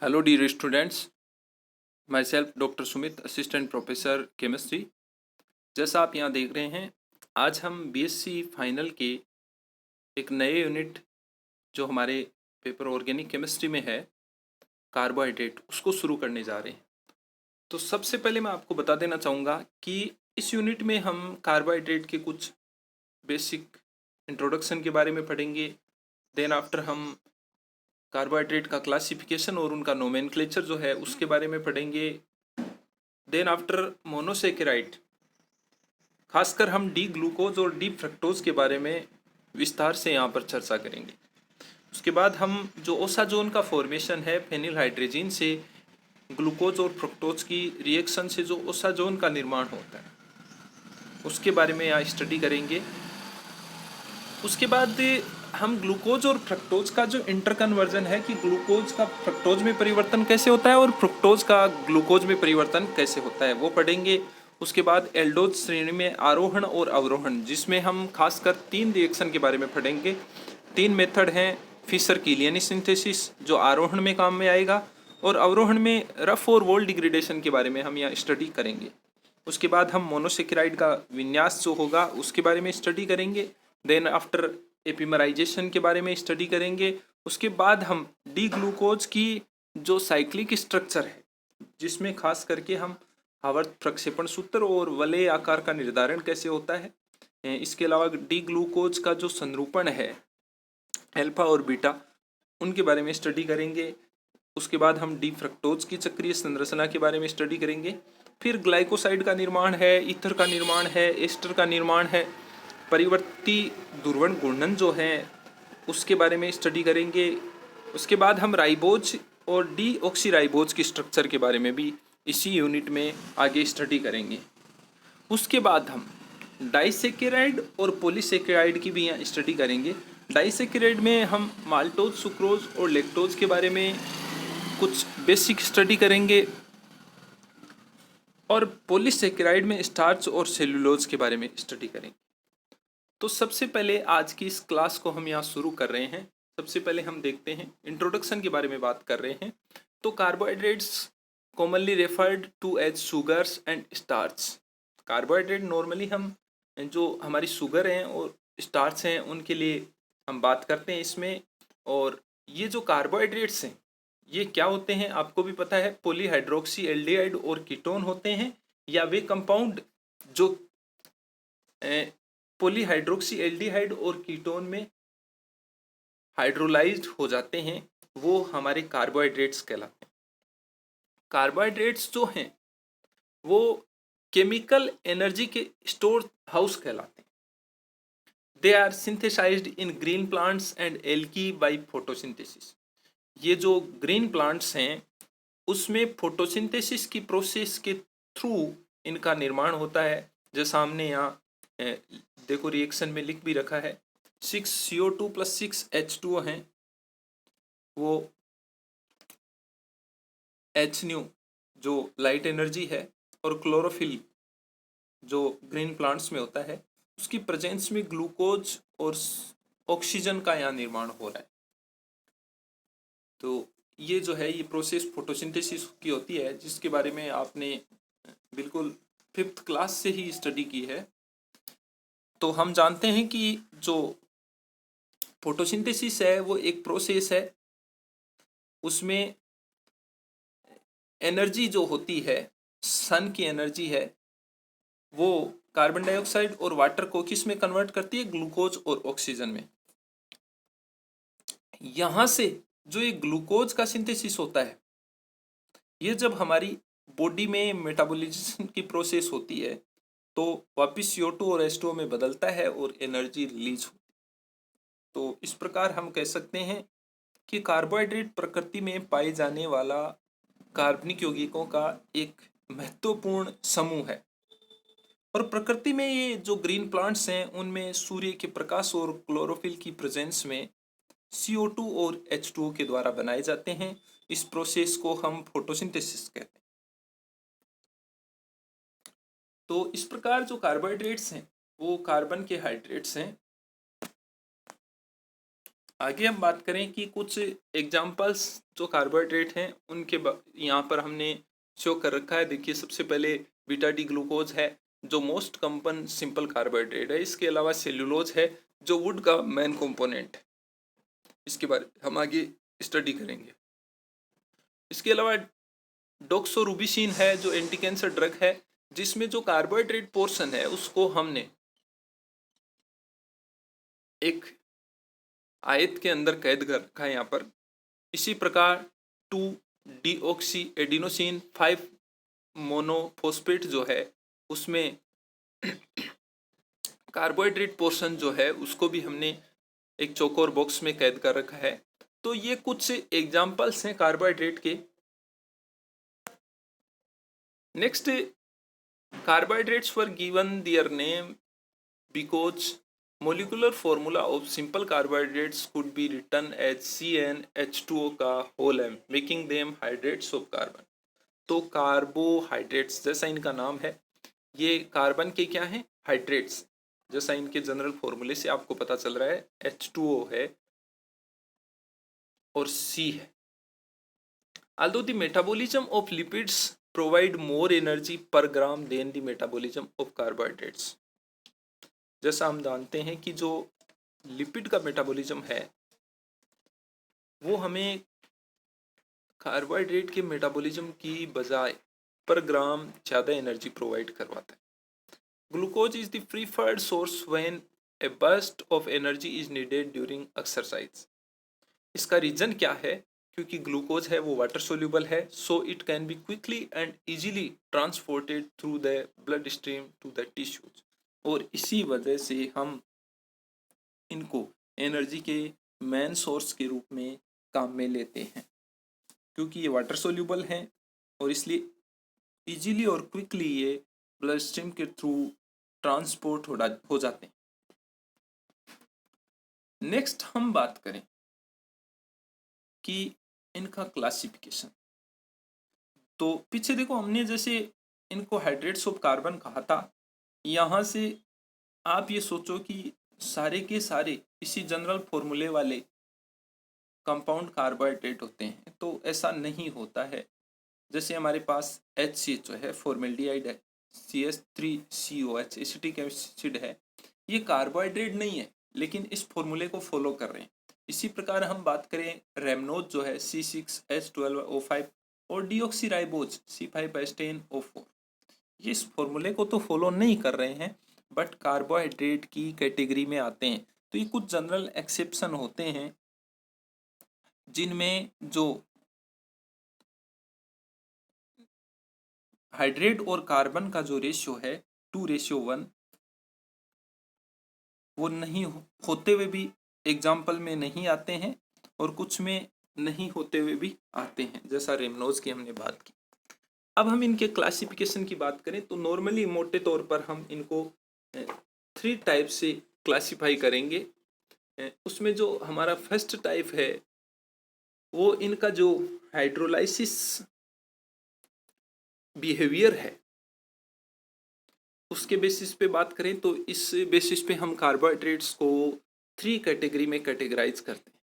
Hello, dear students. Myself, Dr. Sumit, assistant professor chemistry. जैसा आप यहाँ देख रहे हैं, आज हम बीएससी फाइनल के एक नए यूनिट जो हमारे पेपर ऑर्गेनिक केमिस्ट्री में है, कार्बोहाइड्रेट, उसको शुरू करने जा रहे हैं। तो सबसे पहले मैं आपको बता देना चाहूँगा कि इस यूनिट में हम कार्बोहाइड्रेट के कुछ बेसिक इंट्रोडक्शन के बारे में पढ़ेंगे। देन आफ्टर हम कार्बोहाइड्रेट का क्लासिफिकेशन और उनका नोमेनक्लेचर जो है उसके बारे में पढ़ेंगे। देन आफ्टर मोनोसेकेराइड, खासकर हम डी ग्लूकोज और डी फ्रक्टोज के बारे में विस्तार से यहाँ पर चर्चा करेंगे। उसके बाद हम जो ओसाजोन का फॉर्मेशन है फेनिल हाइड्रोजन से ग्लूकोज और फ्रक्टोज की रिएक्शन से जो ओसाजोन का निर्माण होता है उसके बारे में यहाँ स्टडी करेंगे। उसके बाद हम ग्लूकोज और फ्रक्टोज का जो इंटर कन्वर्जन है कि ग्लूकोज का फ्रक्टोज में परिवर्तन कैसे होता है और फ्रक्टोज का ग्लूकोज में परिवर्तन कैसे होता है वो पढ़ेंगे। उसके बाद एल्डोज श्रेणी में आरोहण और अवरोहण, जिसमें हम खासकर 3 रिएक्शन के बारे में पढ़ेंगे। 3 मेथड हैं, फिशर कीलियनी सिंथेसिस जो आरोहण में काम में आएगा, और अवरोहण में रफ और वोल डिग्रेडेशन के बारे में हम यहाँ स्टडी करेंगे। उसके बाद हम मोनोसेकेराइड का विन्यास जो होगा उसके बारे में स्टडी करेंगे। देन आफ्टर एपिमराइजेशन के बारे में स्टडी करेंगे। उसके बाद हम डी ग्लूकोज की जो साइक्लिक स्ट्रक्चर है, जिसमें खास करके हम आवर्त प्रक्षेपण सूत्र और वलय आकार का निर्धारण कैसे होता है, इसके अलावा डी ग्लूकोज का जो संरूपण है अल्फा और बीटा, उनके बारे में स्टडी करेंगे। उसके बाद हम डी फ्रक्टोज की चक्रीय संरचना के बारे में स्टडी करेंगे। फिर ग्लाइकोसाइड का निर्माण है, ईथर का निर्माण है, एस्टर का निर्माण है, परिवर्ती ध्रुवण घूर्णन जो है उसके बारे में स्टडी करेंगे। उसके बाद हम राइबोज और डी ऑक्सीराइबोज की स्ट्रक्चर के बारे में भी इसी यूनिट में आगे स्टडी करेंगे। उसके बाद हम डाइसेकेराइड और पॉलीसेकेराइड की भी यहाँ स्टडी करेंगे। डाइसेकेराइड में हम माल्टोज, सुक्रोज और लैक्टोज के बारे में कुछ बेसिक स्टडी करेंगे, और पॉलीसेकेराइड में स्टार्च और सेलुलोज के बारे में स्टडी करेंगे। तो सबसे पहले आज की इस क्लास को हम यहाँ शुरू कर रहे हैं। सबसे पहले हम देखते हैं, इंट्रोडक्शन के बारे में बात कर रहे हैं। तो carbohydrates commonly referred to as sugars and starch. Carbohydrate normally हम जो हमारी शुगर हैं और स्टार्च हैं उनके लिए हम बात करते हैं इसमें। और ये जो कार्बोहाइड्रेट्स हैं ये क्या होते हैं आपको भी पता है, पॉलीहाइड्रोक्सी एल्डिहाइड और कीटोन होते हैं, या वे कंपाउंड जो पॉलीहाइड्रोक्सी एल्डिहाइड और कीटोन में हाइड्रोलाइज्ड हो जाते हैं वो हमारे कार्बोहाइड्रेट्स कहलाते हैं। कार्बोहाइड्रेट्स जो हैं वो केमिकल एनर्जी के स्टोर हाउस कहलाते हैं। They are synthesized in green plants and algae by photosynthesis. ये जो ग्रीन प्लांट्स हैं उसमें फोटोसिंथेसिस की प्रोसेस के थ्रू इनका निर्माण होता है। जैसा हमने यहाँ देखो रिएक्शन में लिख भी रखा है, 6CO2 + 6H2O हैं, वो HNU जो लाइट एनर्जी है, और क्लोरोफिल जो ग्रीन प्लांट्स में होता है उसकी प्रेजेंस में ग्लूकोज और ऑक्सीजन का यहाँ निर्माण हो रहा है। तो ये जो है ये प्रोसेस फोटोसिंथेसिस की होती है, जिसके बारे में आपने बिल्कुल 5th क्लास से ही स्टडी की है। तो हम जानते हैं कि जो फोटोसिंथेसिस है वो एक प्रोसेस है, उसमें एनर्जी जो होती है, सन की एनर्जी है, वो कार्बन डाइऑक्साइड और वाटर को किस में कन्वर्ट करती है, ग्लूकोज और ऑक्सीजन में। यहाँ से जो ये ग्लूकोज का सिंथेसिस होता है ये जब हमारी बॉडी में मेटाबॉलिज्म की प्रोसेस होती है तो वापस CO2 और H2O में बदलता है और एनर्जी रिलीज होती है। तो इस प्रकार हम कह सकते हैं कि कार्बोहाइड्रेट प्रकृति में पाए जाने वाला कार्बनिक यौगिकों का एक महत्वपूर्ण समूह है, और प्रकृति में ये जो ग्रीन प्लांट्स हैं उनमें सूर्य के प्रकाश और क्लोरोफिल की प्रेजेंस में CO2 और H2O के द्वारा बनाए जाते हैं। इस प्रोसेस को हम फोटोसिंथेसिस कहते हैं। तो इस प्रकार जो कार्बोहाइड्रेट्स हैं वो कार्बन के हाइड्रेट्स हैं, आगे हम बात करें कि कुछ एग्जाम्पल्स जो कार्बोहाइड्रेट हैं उनके यहाँ पर हमने शो कर रखा है। देखिए, सबसे पहले बीटा डी ग्लूकोज है जो मोस्ट कॉमन सिंपल कार्बोहाइड्रेट है। इसके अलावा सेल्यूलोज है जो वुड का मेन कंपोनेंट है। इसके बारे में हम आगे स्टडी करेंगे। इसके अलावा डॉक्सोरूबिसिन है जो एंटी कैंसर ड्रग है, जिसमें जो कार्बोहाइड्रेट पोर्शन है उसको हमने एक आयत के अंदर कैद कर रखा है यहाँ पर। इसी प्रकार 2 डीऑक्सी एडिनोसिन 5 मोनोफॉस्फेट जो है उसमें कार्बोहाइड्रेट पोर्शन जो है उसको भी हमने एक चौकोर बॉक्स में कैद कर रखा है। तो ये कुछ एग्जाम्पल्स हैं कार्बोहाइड्रेट के। Next, carbohydrates were given their name because molecular formula of simple carbohydrates could be written as CnH2O का whole m, making them hydrates of carbon। तो कार्बोहाइड्रेट्स जैसा इनका नाम है, ये कार्बन के क्या हैं? हाइड्रेट्स। जैसा इनके जनरल फॉर्मूले से आपको पता चल रहा है, H2O है और C है। Although the metabolism of lipids provide more energy per gram than the metabolism of carbohydrates। जैसा हम जानते हैं कि जो लिपिड का मेटाबॉलिज्म है वो हमें कार्बोहाइड्रेट के मेटाबॉलिज्म की बजाय पर ग्राम ज़्यादा एनर्जी प्रोवाइड करवाता है। Glucose is the preferred source when a burst of energy is needed during exercise. इसका रीज़न क्या है? क्योंकि ग्लूकोज है वो वाटर सोल्यूबल है, so it can be quickly and easily transported through the blood stream to the tissues. और इसी वजह से हम इनको एनर्जी के मेन सोर्स के रूप में काम में लेते हैं, क्योंकि ये वाटर सोल्यूबल हैं और इसलिए इजीली और क्विकली ये ब्लड स्ट्रीम के थ्रू ट्रांसपोर्ट हो जाते हैं। नेक्स्ट हम बात करें कि इनका क्लासिफिकेशन। तो पीछे देखो, हमने जैसे इनको हाइड्रेट्स ऑफ कार्बन कहा था, यहाँ से आप ये सोचो कि सारे के सारे इसी जनरल फॉर्मूले वाले कंपाउंड कार्बोहाइड्रेट होते हैं, तो ऐसा नहीं होता है। जैसे हमारे पास HCl जो है फॉर्मेल्डिहाइड है, CH3COH एसिटिक एसिड है, ये कार्बोहाइड्रेट नहीं है लेकिन इस फॉर्मूले को फॉलो कर रहे हैं। इसी प्रकार हम बात करें रेमनोज जो है C6H12O5 और डीऑक्सीराइबोज C5H10O4, ये इस फॉर्मूले को तो फॉलो नहीं कर रहे हैं बट कार्बोहाइड्रेट की कैटेगरी में आते हैं। तो ये कुछ जनरल एक्सेप्शन होते हैं जिनमें जो हाइड्रेट और कार्बन का जो रेशियो है 2:1 वो नहीं होते हुए भी एग्जाम्पल में नहीं आते हैं और कुछ में नहीं होते हुए भी आते हैं, जैसा रेमनोज की हमने बात की। अब हम इनके क्लासिफिकेशन की बात करें तो नॉर्मली मोटे तौर पर हम इनको 3 टाइप से क्लासिफाई करेंगे। उसमें जो हमारा फर्स्ट टाइप है वो इनका जो हाइड्रोलाइसिस बिहेवियर है उसके बेसिस पे बात करें तो इस बेसिस पे हम कार्बोहाइड्रेट्स को 3 कैटेगरी में कैटेगराइज करते हैं।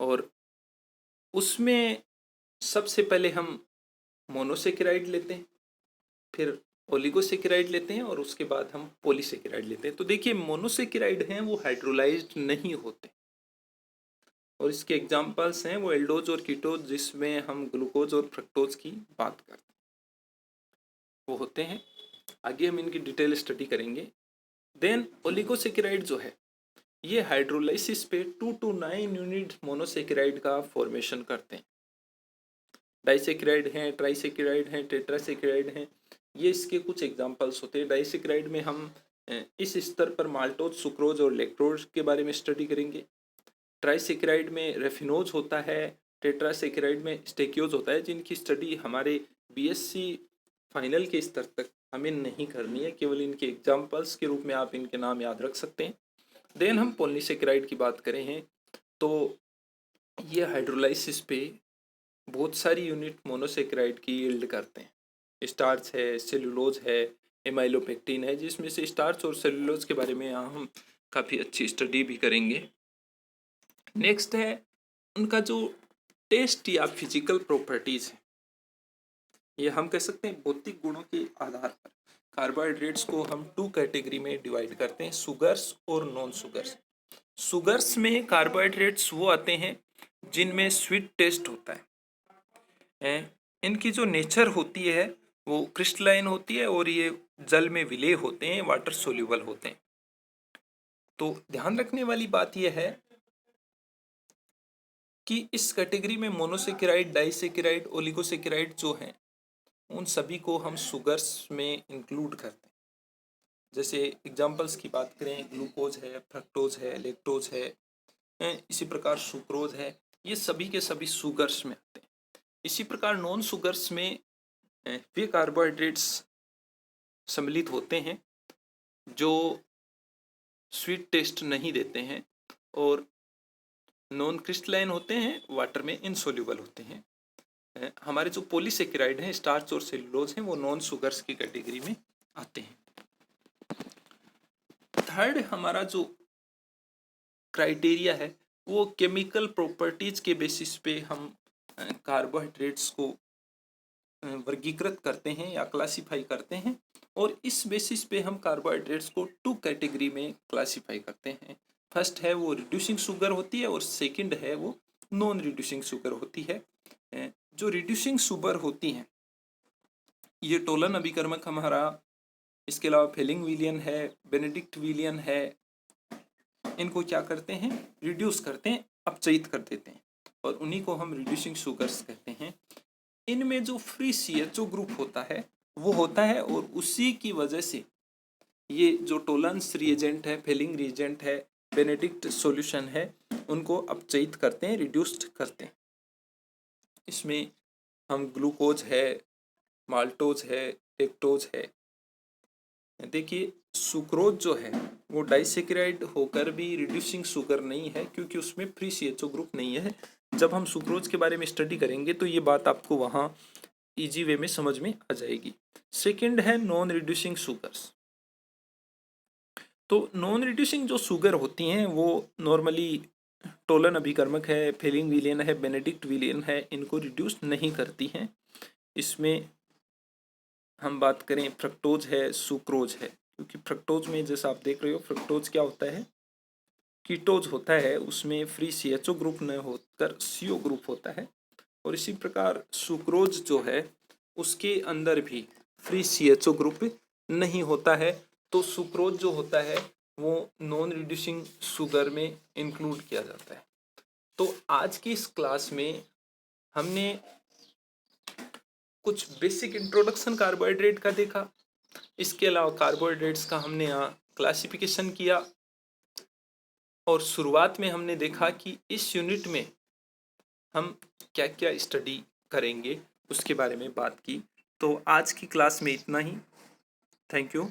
और उसमें सबसे पहले हम मोनोसेकेराइड लेते हैं, फिर ओलिगोसेकेराइड लेते हैं और उसके बाद हम पॉलीसेकेराइड लेते हैं। तो देखिए, मोनोसेकेराइड हैं वो हाइड्रोलाइज्ड नहीं होते और इसके एग्जांपल्स हैं वो एल्डोज और कीटोज, जिसमें हम ग्लूकोज और फ्रक्टोज की बात करते हैं, वो होते हैं। आगे हम इनकी डिटेल स्टडी करेंगे। देन ओलिगोसेकेराइड जो है ये हाइड्रोलाइसिस पे 2 to 9 यूनिट मोनोसेकेराइड का फॉर्मेशन करते हैं। डाइसेकेराइड हैं, ट्राइसेकेराइड हैं, टेट्रासेकेराइड हैं, ये इसके कुछ एग्जांपल्स होते हैं। डाइसेकेराइड में हम इस स्तर पर माल्टोज, सुक्रोज और लैक्टोज के बारे में स्टडी करेंगे। ट्राइसेकेराइड में रेफिनोज होता है, टेट्रासेकेराइड में स्टेकियोज होता है, जिनकी स्टडी हमारे बीएससी फाइनल के स्तर तक हमें नहीं करनी है, केवल इनके एग्जाम्पल्स के रूप में आप इनके नाम याद रख सकते हैं। देन हम पॉलीसेकेराइड की बात करें हैं तो ये हाइड्रोलाइसिस पे बहुत सारी यूनिट मोनोसेकेराइड की यील्ड करते हैं। स्टार्च है, सेलुलोज है, एमाइलोपेक्टिन है, जिसमें से स्टार्च और सेलुलोज के बारे में यहाँ हम काफ़ी अच्छी स्टडी भी करेंगे। नेक्स्ट है उनका जो टेस्ट या फिजिकल प्रॉपर्टीज है, ये हम कह सकते हैं भौतिक गुणों के आधार पर कार्बोहाइड्रेट्स को हम 2 कैटेगरी में डिवाइड करते हैं, शुगर्स और नॉन शुगर्स। शुगर्स में कार्बोहाइड्रेट्स वो आते हैं जिनमें स्वीट टेस्ट होता है। इनकी जो नेचर होती है वो क्रिस्टलाइन होती है और ये जल में विलेय होते हैं, वाटर सोल्यूबल होते हैं। तो ध्यान रखने वाली बात यह है कि इस कैटेगरी में मोनोसेकेराइड, डाइसेकेराइड, ओलिगोसेकेराइड जो हैं उन सभी को हम शुगर्स में इंक्लूड करते हैं। जैसे एग्जांपल्स की बात करें, ग्लूकोज है, फ्रक्टोज है, लैक्टोज है, इसी प्रकार सुक्रोज है, ये सभी के सभी शुगर्स में आते हैं। इसी प्रकार नॉन शुगर्स में वे कार्बोहाइड्रेट्स सम्मिलित होते हैं जो स्वीट टेस्ट नहीं देते हैं और नॉन क्रिस्टलाइन होते हैं, वाटर में इनसोल्यूबल होते हैं। हमारे जो पॉलीसेकेराइड हैं, स्टार्च और सेलुलोज हैं, वो नॉन शुगर्स की कैटेगरी में आते हैं। थर्ड हमारा जो क्राइटेरिया है वो केमिकल प्रॉपर्टीज के बेसिस पे हम कार्बोहाइड्रेट्स को वर्गीकृत करते हैं या क्लासिफाई करते हैं, और इस बेसिस पे हम कार्बोहाइड्रेट्स को 2 कैटेगरी में क्लासिफाई करते हैं। फर्स्ट है वो रिड्यूसिंग शुगर होती है और सेकंड है वो नॉन रिड्यूसिंग शुगर होती है। जो रिड्यूसिंग शुगर होती हैं ये टोलन अभिकर्मक हमारा, इसके अलावा फेलिंग विलियन है, बेनेडिक्ट विलियन है, इनको क्या करते हैं, रिड्यूस करते हैं, अपचयित कर देते हैं, और उन्हीं को हम रिड्यूसिंग शुगर्स कहते हैं। इनमें जो फ्री CHO ग्रुप होता है वो होता है, और उसी की वजह से ये जो टोलेंस रिएजेंट है, फेलिंग रिएजेंट है, बेनेडिक्ट सॉल्यूशन है, उनको अपचयित करते हैं, रिड्यूस्ड करते हैं। इसमें हम ग्लूकोज है, माल्टोज है, लेक्टोज है। देखिए सुक्रोज जो है वो डाइसेकेराइड होकर भी रिड्यूसिंग शुगर नहीं है, क्योंकि उसमें फ्री CHO ग्रुप नहीं है। जब हम सुक्रोज के बारे में स्टडी करेंगे तो ये बात आपको वहाँ इजी वे में समझ में आ जाएगी। सेकंड है नॉन रिड्यूसिंग शुगर्स। तो नॉन रिड्यूसिंग जो शुगर होती हैं वो नॉर्मली टोलन अभिकर्मक है, फेलिंग विलियन है, बेनेडिक्ट विलियन है, इनको रिड्यूस नहीं करती हैं। इसमें हम बात करें फ्रक्टोज है, सुक्रोज है, क्योंकि फ्रक्टोज में जैसा आप देख रहे हो फ्रक्टोज क्या होता है, कीटोज होता है, उसमें फ्री CHO ग्रुप न होकर CO ग्रुप होता है। और इसी प्रकार सुक्रोज जो है उसके अंदर भी फ्री CHO ग्रुप नहीं होता है, तो सुक्रोज जो होता है वो नॉन रिड्यूसिंग शुगर में इंक्लूड किया जाता है। तो आज की इस क्लास में हमने कुछ बेसिक इंट्रोडक्शन कार्बोहाइड्रेट का देखा, इसके अलावा कार्बोहाइड्रेट्स का हमने यहाँ क्लासिफिकेशन किया, और शुरुआत में हमने देखा कि इस यूनिट में हम क्या क्या स्टडी करेंगे उसके बारे में बात की। तो आज की क्लास में इतना ही। Thank you.